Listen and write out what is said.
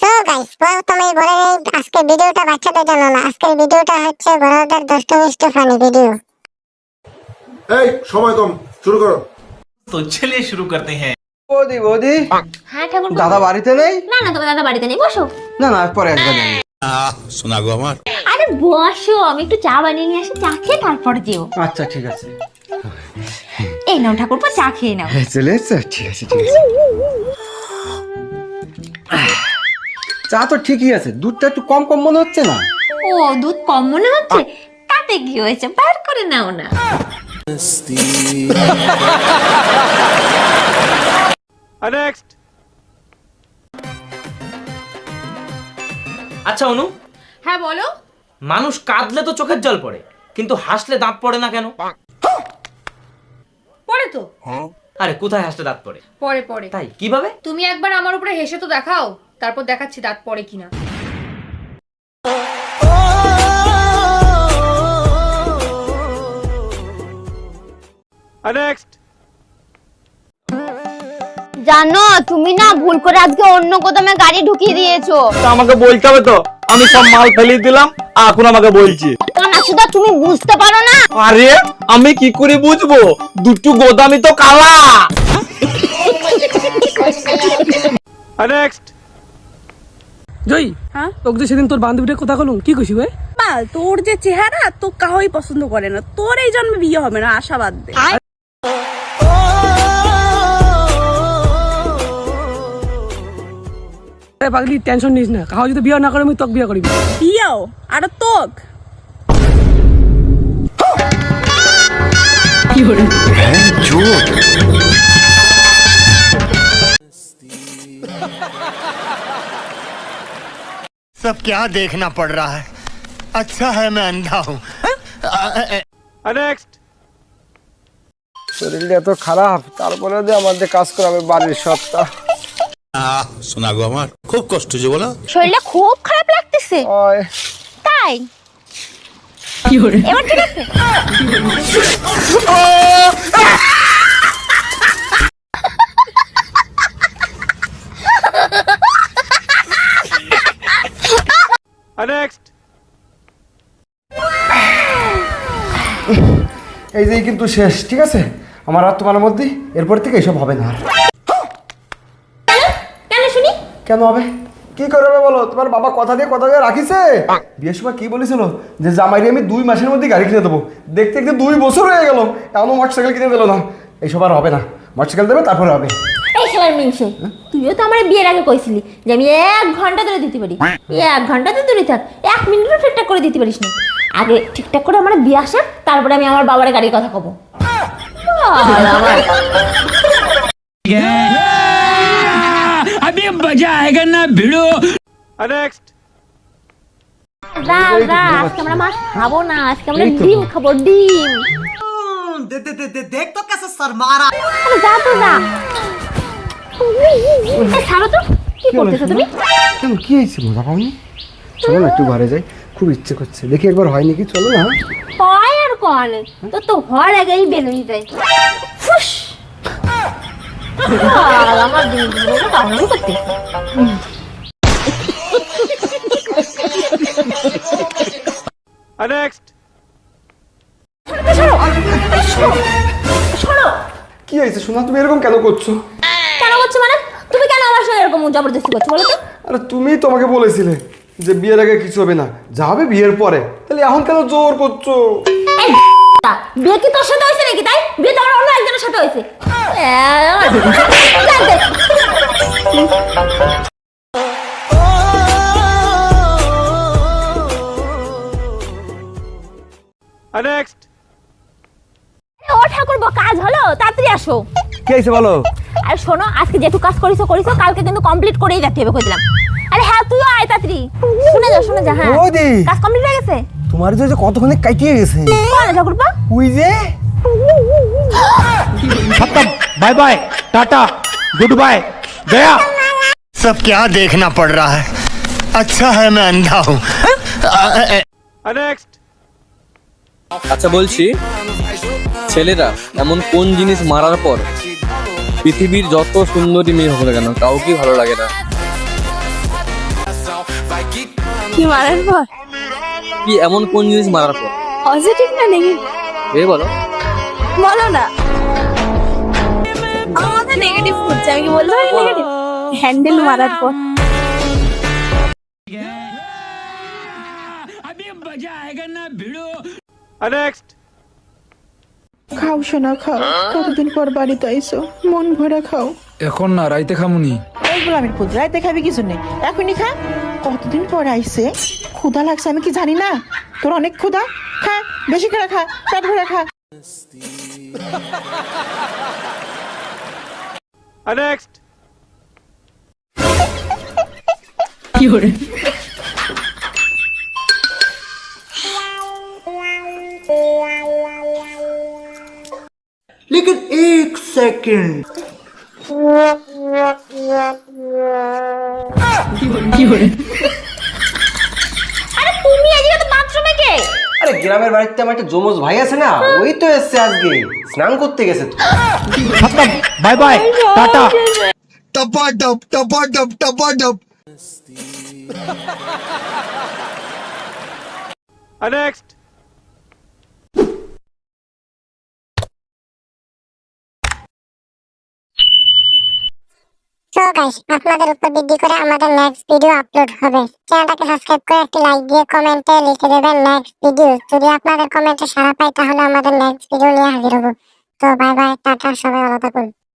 So guys, প্রথমেই বলে নেই আজকের ভিডিওটা বাচ্চাদের জন্য না, আজকের ভিডিওটা হচ্ছে বড়দের দুষ্টমিষ্ট ফানি ভিডিও। এই সময় কম, শুরু করো। तो चलिए शुरू करते हैं। বৌদি বৌদি, হ্যাঁ ঠাকুর দাদা বাড়িতে নেই? না না, তোমার দাদা বাড়িতে নেই, বসো। না না, পরে একবার যাই। শোনা গো আমার। আরে বসো, আমি একটু চা বানিয়ে নিয়ে আসি, চা খেয়ে তারপর যেও। আচ্ছা ঠিক আছে। এই নাও ঠাকুরপো, চা খেয়ে নাও। চলে এসছো? ঠিক আছে ঠিক আছে। চা তো ঠিকই আছে, দুধটা একটু কম কম মনে হচ্ছে না? ও, দুধ কম মনে হচ্ছে? তাতে কি হয়েছে, বার করে নাও না। नेक्स्ट। আচ্ছা অনু, হ্যাঁ বলো। মানুষ কাঁদলে তো চোখের জল পড়ে, কিন্তু হাসলে দাঁত পড়ে না কেন? পরে তো আরে কোথায় হাসলে দাঁত পড়ে? পরে পরে তাই কিভাবে? তুমি একবার আমার উপরে হেসে তো দেখাও, তারপর দেখাচ্ছি দাঁত পড়ে কিনা। নেক্সট। জানো তুমি না ভুল করে আজকে অন্য কোথাও গাড়ি ঢুকিয়ে দিয়েছো। আমাকে বলতে হবে তো, আমি সব মাল ফেলে দিলাম, এখন আমাকে বলছি। না সুধা, তুমি বুঝতে পারো না? আরে আমি কি করে বুঝবো, দুটো গোদামি তো কালা। নেক্সট। জয়ী, হ্যাঁ তোকে যে সেদিন তোর বান্ধবীটার কথা বলুন, কি কইছি ভাই? তোর যে চেহারা তো কাউই পছন্দ করে না, তোর এই জন্মে বিয়ে হবে না, আশাবাদ দে। পাগলি টেনশন নিস না, কাউ যদি বিয়ে না করে আমি তোকে বিয়ে করিবি। বিয়েও আর তোক सब क्या देखना पड़ रहा है, अच्छा है मैं अंधा हूँ। নেক্সট। শরীরটা এত খারাপ, তারপরে যে আমাদের কাজ করাবে বাড়ির সবটা। শোনা গো আমার, খুব কষ্ট যে বলো। শরীরটা খুব খারাপ লাগতেছে ওই তাই? এবার ঠিক আছে? নেক্সট। এই যে কিন্তু শেষ, ঠিক আছে? আমার আর তোমার মধ্যে এরপর থেকে এসব হবে না আর। কেন শুনি? কেন হবে? কি করবে বলো? তোমার বাবা কথা দিয়ে রাখিছে। বিয়ের সময় কি বলেছিল যে জামাইরে আমি 2 মাসের মধ্যে গাড়ি কিনে দেবো। দেখতে দেখতে 2 বছর হয়ে গেল, এখনো মোটরসাইকেল কিনে দিল না। এইসব আর হবে না, মোটরসাইকেল দেবে তারপরে হবে। এই সবার মিনসে, তুইও তো আমার বিয়ের আগে কইছিলি যে আমি 1 ঘন্টা ধরে দিতে পারি। 1 ঘন্টা তো দূরে থাক, 1 মিনিটও ঠিকঠাক করে দিতে পারিস না। আগে ঠিকঠাক করে আমার বিয়ে আসা, তারপরে আমি আমার বাবার গাড়ির কথা কব। अभी मजा आएगा ना भिड़ो। নেক্সট। আজকে আমরা মাছ খাবো না, আজকে আমরা ডিম খাবো, ডিম। দেখ তো কেসে শর্মারা। যা তো যা, ছাড়ো তো। কি করতেছো তুমি? কেন, কি হয়েছে? মজা পাওনি? চলো না একটু ঘরে যাই, খুব ইচ্ছে করছে, দেখি একবার হয় নাকি। চলো না। হয় আর কন, তো তো হওয়ার আগেই বেরোই যায়। ফুস, আমার দিনগুলো কামড় করতে। নেক্সট। সরো। কি হয়েছে শোনা, তুমি এরকম কেন করছো? কেন করছো মানে? তুমি কেন আমার সঙ্গে এরকম জবরদস্তি করছো বলো তো? আরে তুমি তোমাকে বলেছিলে যে বিয়ের আগে কিছু হবে না, যা হবে বিয়ের পরে, তাহলে এখন কেন জোর করছো? এই বিয়ে কি তোর সাথে হয়েছে নাকি? তাই বিয়ে তো আমার অন্য একজনের সাথে হয়েছে। নেক্সট। ও ঠাকুরপো, কাজ হলো? তাড়াতাড়ি আসো। কি হয়েছে বলো? আরে শোনো, আজকে যেটুকু কাজ করিছো, কালকে কিন্তু কমপ্লিট করেই যেতে হবে কই দিলাম। আরে হ্যাঁ, তুইও আয় তাড়াতাড়ি। শুনে যা হ্যাঁ। বৌদি, কাজ কমপ্লিট হয়ে গেছে? তোমার যে কতক্ষণে কাটিয়ে গেছে। কোন ঠাকুরপো? ওই যে खत्म, बाय बाय, टाटा, गुड बाय, गया। सब क्या देखना पड़ रहा है, अच्छा है मैं अंधा हूँ। नेक्स्ट। আচ্ছা বলছি, ছেলেরা এমন কোন জিনিস মারার পর পৃথিবীর যত সুন্দরী মেয়ে হোক না কেন কাউকেই ভালো লাগে না। কি মারার পর? কি এমন কোন জিনিস মারার পর? পজিটিভ না নেগেটিভ? বলো। বলো না। আমাদের নেগেটিভ করছে, আমি কি বলতে পারি নেগেটিভ? হ্যান্ডেল মারার পর। নেক্সট। খাও সোনা খাও, কতদিন পর বাড়িতে আইসো, মন ভরে খাও। এখন না, রাইতে খামুনি। এইগুলো আমি খুদ রাইতে খাবি কিছু নেই, এখনই খা। কতদিন পর আইসে, ক্ষুধা লাগছে আমি কি জানি না? তোর অনেক ক্ষুধা, খা বেশি করে খা, পেট ভরে খা। নেক্সট। लेकिन एक सेकंड আরে তুমি আজকে তো বাথরুমে কে? আরে গ্রামের বাড়িতে আমার একটা জমজ ভাই আছে না, ওই তো এসছে আজকে, স্নান করতে গেছে তো। बाय बाय टाटा टपाटप टपाटप टपाटप নেক্সট। সো গাইস, আপনাদের উপর ভিত্তি করে আমাদের নেক্সট ভিডিও আপলোড হবে। চ্যানেলটাকে সাবস্ক্রাইব করে একটি লাইক দিয়ে কমেন্টে লিখে দেবেন নেক্সট ভিডিও। যদি আপনাদের কমেন্টে সাড়া পাই তাহলে আমাদের নেক্সট ভিডিও নিয়ে হাজির হব। তো বাই বাই, টাটা, সবাই ভালো থাকুন।